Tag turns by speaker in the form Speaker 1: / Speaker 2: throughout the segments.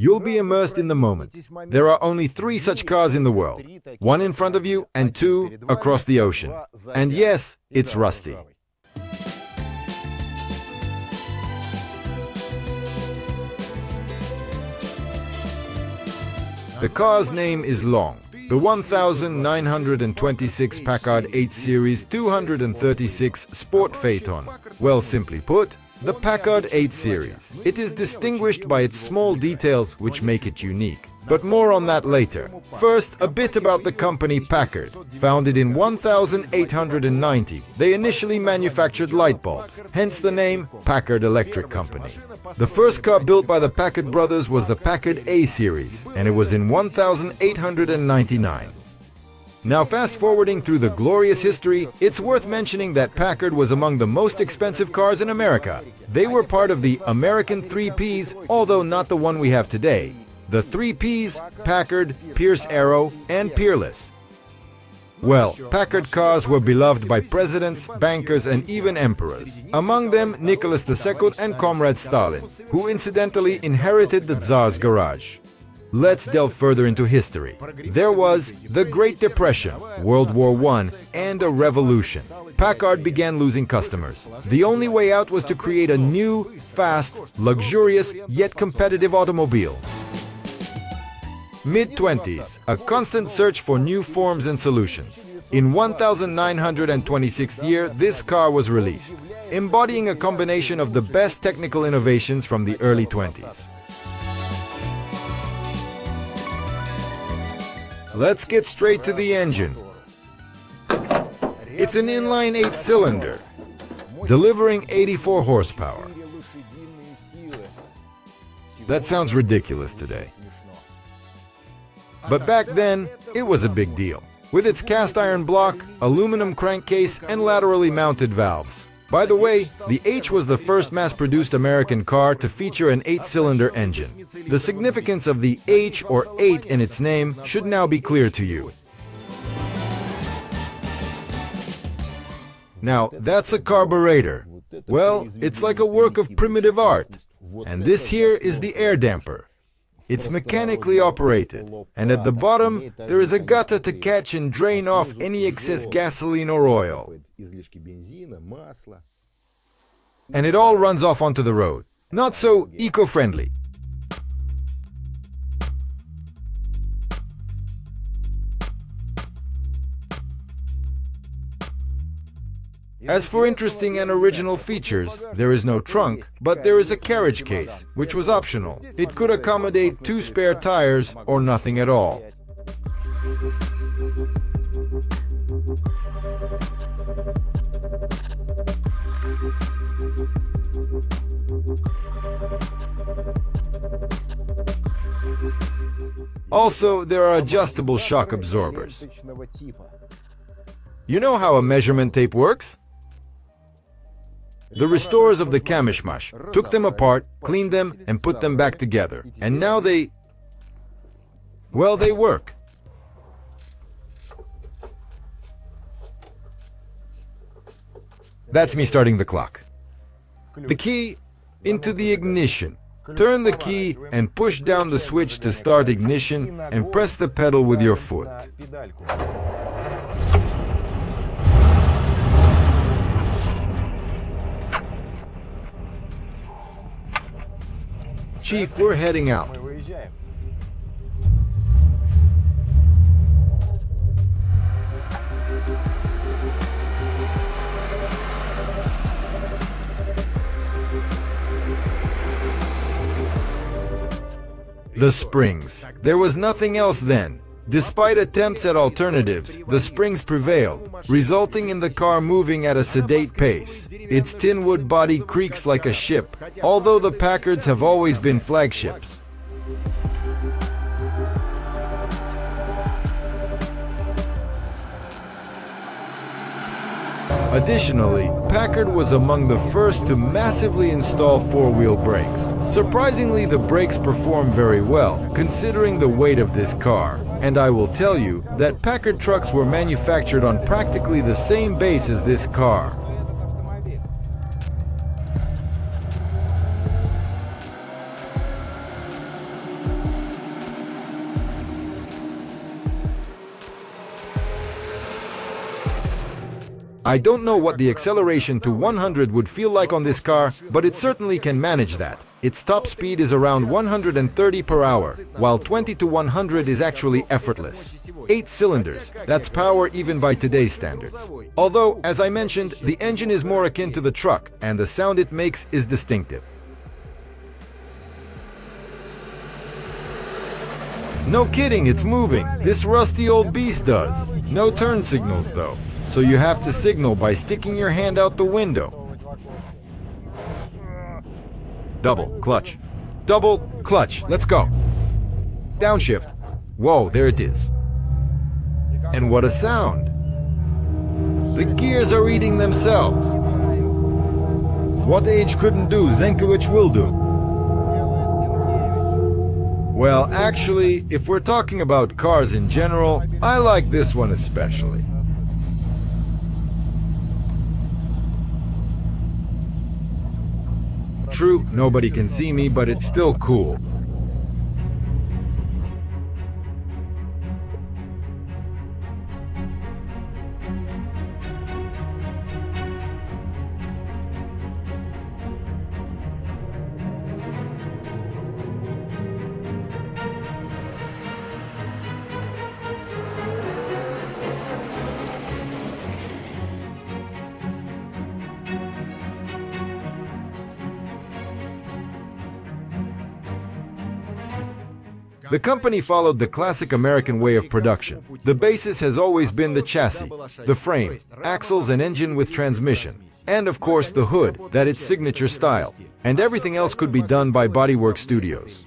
Speaker 1: You'll be immersed in the moment. There are only 3 such cars in the world. 1 in front of you and 2 across the ocean. And yes, it's rusty. The car's name is long. The 1926 Packard 8 Series 236 Sport Phaeton. Well, simply put, the Packard 8 Series. It is distinguished by its small details which make it unique. But more on that later. First, a bit about the company Packard. Founded in 1890, they initially manufactured light bulbs, hence the name Packard Electric Company. The first car built by the Packard brothers was the Packard A Series, and it was in 1899. Now, fast-forwarding through the glorious history, it's worth mentioning that Packard was among the most expensive cars in America. They were part of the American 3 Ps, although not the one we have today. The 3 Ps, Packard, Pierce Arrow, and Peerless. Well, Packard cars were beloved by presidents, bankers, and even emperors. Among them, Nicholas II and Comrade Stalin, who incidentally inherited the Tsar's garage. Let's delve further into history. There was the Great Depression, World War I, and a revolution. Packard began losing customers. The only way out was to create a new, fast, luxurious, yet competitive automobile. Mid-20s, a constant search for new forms and solutions. In 1926th year, this car was released, embodying a combination of the best technical innovations from the early 20s. Let's get straight to the engine. It's an inline 8-cylinder, delivering 84 horsepower. That sounds ridiculous today. But back then, it was a big deal, with its cast iron block, aluminum crankcase, and laterally mounted valves. By the way, the H was the first mass-produced American car to feature an 8-cylinder engine. The significance of the H or 8 in its name should now be clear to you. Now, that's a carburetor. Well, it's like a work of primitive art. And this here is the air damper. It's mechanically operated, and at the bottom there is a gutter to catch and drain off any excess gasoline or oil. And it all runs off onto the road. Not so eco-friendly. As for interesting and original features, there is no trunk, but there is a carriage case, which was optional. It could accommodate 2 spare tires or nothing at all. Also, there are adjustable shock absorbers. You know how a measurement tape works? The restorers of the Kamishmash took them apart, cleaned them, and put them back together. And now they work. That's me starting the clock. The key into the ignition. Turn the key and push down the switch to start ignition and press the pedal with your foot. Chief, we're heading out. The springs. There was nothing else then. Despite attempts at alternatives, the springs prevailed, resulting in the car moving at a sedate pace. Its tin wood body creaks like a ship, although the Packards have always been flagships. Additionally, Packard was among the first to massively install four-wheel brakes. Surprisingly, the brakes perform very well, considering the weight of this car. And I will tell you that Packard trucks were manufactured on practically the same base as this car. I don't know what the acceleration to 100 would feel like on this car, but it certainly can manage that. Its top speed is around 130 per hour, while 20 to 100 is actually effortless. 8 cylinders, that's power even by today's standards. Although, as I mentioned, the engine is more akin to the truck, and the sound it makes is distinctive. No kidding, it's moving. This rusty old beast does. No turn signals though, so you have to signal by sticking your hand out the window. Double clutch. Double clutch. Let's go. Downshift. Whoa, there it is. And what a sound. The gears are eating themselves. What age couldn't do, Zenkevich will do. Well, actually, if we're talking about cars in general, I like this one especially. True, nobody can see me, but it's still cool. The company followed the classic American way of production. The basis has always been the chassis, the frame, axles and engine with transmission, and of course the hood, that its signature style, and everything else could be done by Bodywork Studios.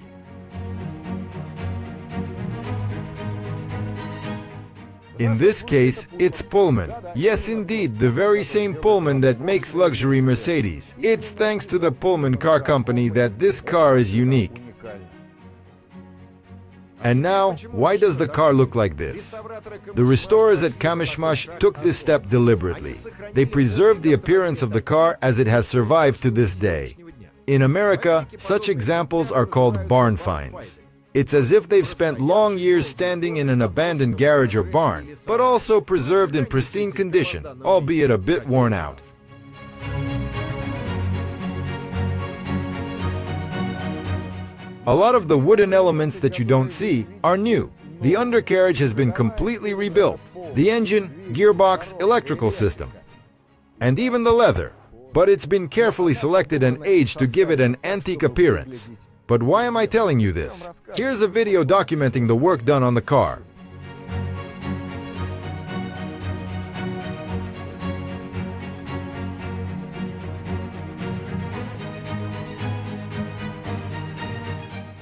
Speaker 1: In this case, it's Pullman. Yes, indeed, the very same Pullman that makes luxury Mercedes. It's thanks to the Pullman car company that this car is unique. And now, why does the car look like this? The restorers at Kamishmash took this step deliberately. They preserved the appearance of the car as it has survived to this day. In America, such examples are called barn finds. It's as if they've spent long years standing in an abandoned garage or barn, but also preserved in pristine condition, albeit a bit worn out. A lot of the wooden elements that you don't see are new. The undercarriage has been completely rebuilt. The engine, gearbox, electrical system, and even the leather. But it's been carefully selected and aged to give it an antique appearance. But why am I telling you this? Here's a video documenting the work done on the car.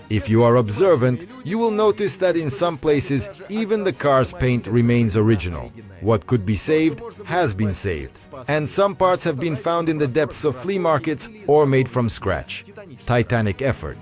Speaker 1: If you are observant, you will notice that in some places, even the car's paint remains original. What could be saved has been saved, and some parts have been found in the depths of flea markets or made from scratch. Titanic effort.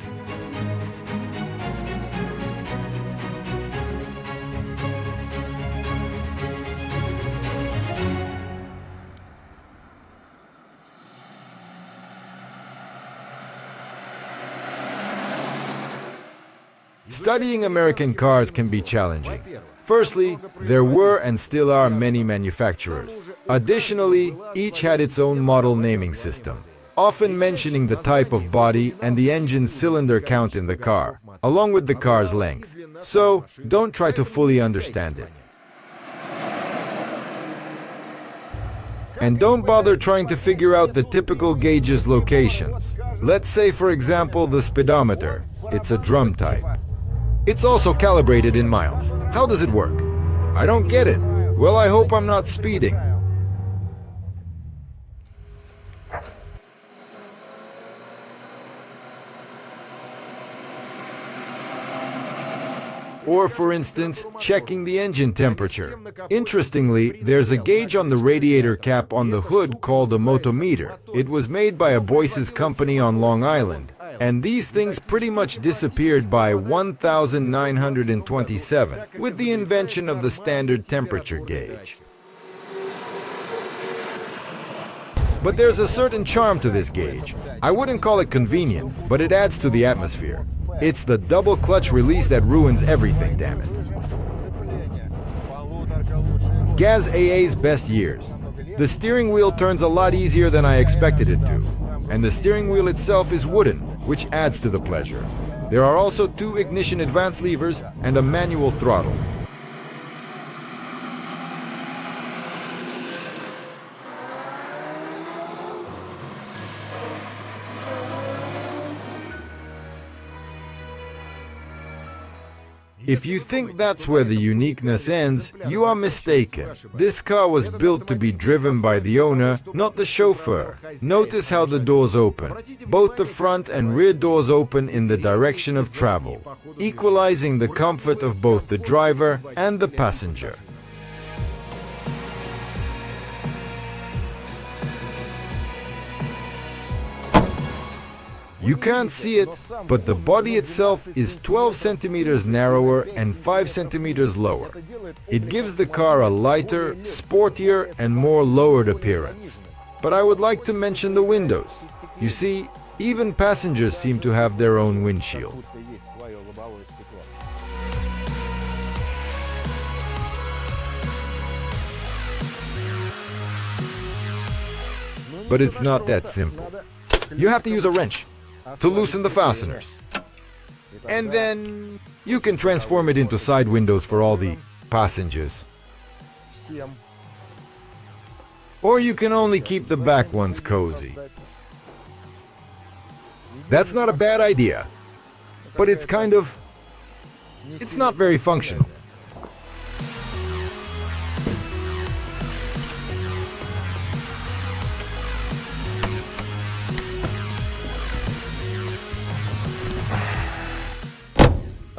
Speaker 1: Studying American cars can be challenging. Firstly, there were and still are many manufacturers. Additionally, each had its own model naming system, often mentioning the type of body and the engine's cylinder count in the car, along with the car's length. So, don't try to fully understand it. And don't bother trying to figure out the typical gauge's locations. Let's say, for example, the speedometer. It's a drum type. It's also calibrated in miles. How does it work? I don't get it. Well, I hope I'm not speeding. Or, for instance, checking the engine temperature. Interestingly, there's a gauge on the radiator cap on the hood called a motometer. It was made by a Boyce's company on Long Island. And these things pretty much disappeared by 1927 with the invention of the standard temperature gauge. But there's a certain charm to this gauge. I wouldn't call it convenient, but it adds to the atmosphere. It's the double clutch release that ruins everything, damn it. Gaz AA's best years. The steering wheel turns a lot easier than I expected it to, and the steering wheel itself is wooden, which adds to the pleasure. There are also 2 ignition advance levers and a manual throttle. If you think that's where the uniqueness ends, you are mistaken. This car was built to be driven by the owner, not the chauffeur. Notice how the doors open. Both the front and rear doors open in the direction of travel, equalizing the comfort of both the driver and the passenger. You can't see it, but the body itself is 12 centimeters narrower and 5 centimeters lower. It gives the car a lighter, sportier, and more lowered appearance. But I would like to mention the windows. You see, even passengers seem to have their own windshield. But it's not that simple. You have to use a wrench to loosen the fasteners. And then you can transform it into side windows for all the passengers. Or you can only keep the back ones cozy. That's not a bad idea, but it's not very functional.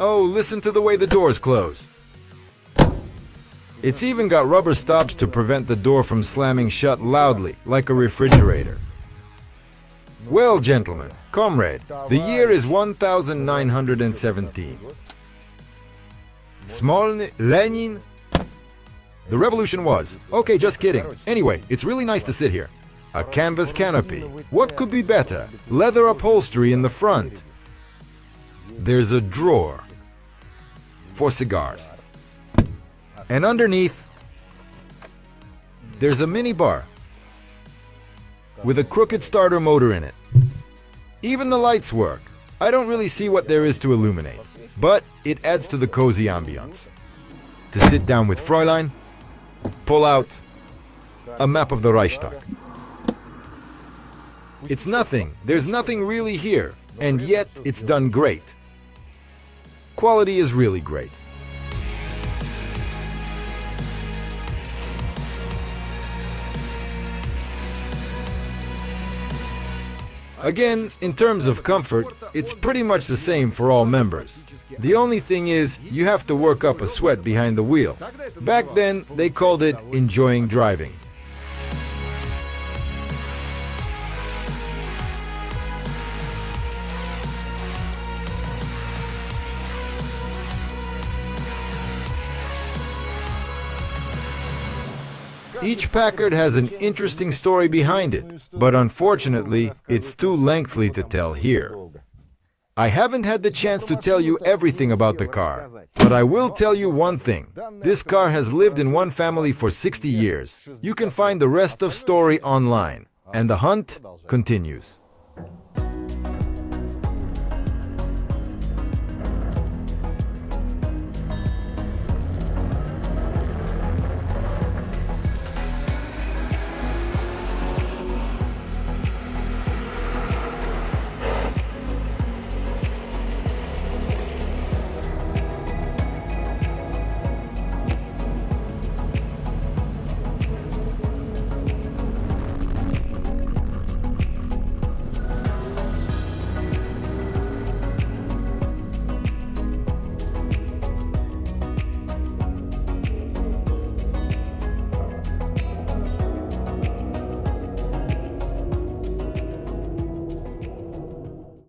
Speaker 1: Oh, listen to the way the doors close. It's even got rubber stops to prevent the door from slamming shut loudly, like a refrigerator. Well, gentlemen, comrade, the year is 1917. Smolny, Lenin. The revolution was. Okay, just kidding. Anyway, it's really nice to sit here. A canvas canopy. What could be better? Leather upholstery in the front. There's a drawer for cigars. And underneath, there's a mini bar with a crooked starter motor in it. Even the lights work. I don't really see what there is to illuminate, but it adds to the cozy ambiance. To sit down with Fräulein, pull out a map of the Reichstag. It's nothing. There's nothing really here, and yet it's done great. Quality is really great. Again, in terms of comfort, it's pretty much the same for all members. The only thing is, you have to work up a sweat behind the wheel. Back then, they called it enjoying driving. Each Packard has an interesting story behind it, but unfortunately, it's too lengthy to tell here. I haven't had the chance to tell you everything about the car, but I will tell you one thing. This car has lived in one family for 60 years. You can find the rest of story online, and the hunt continues.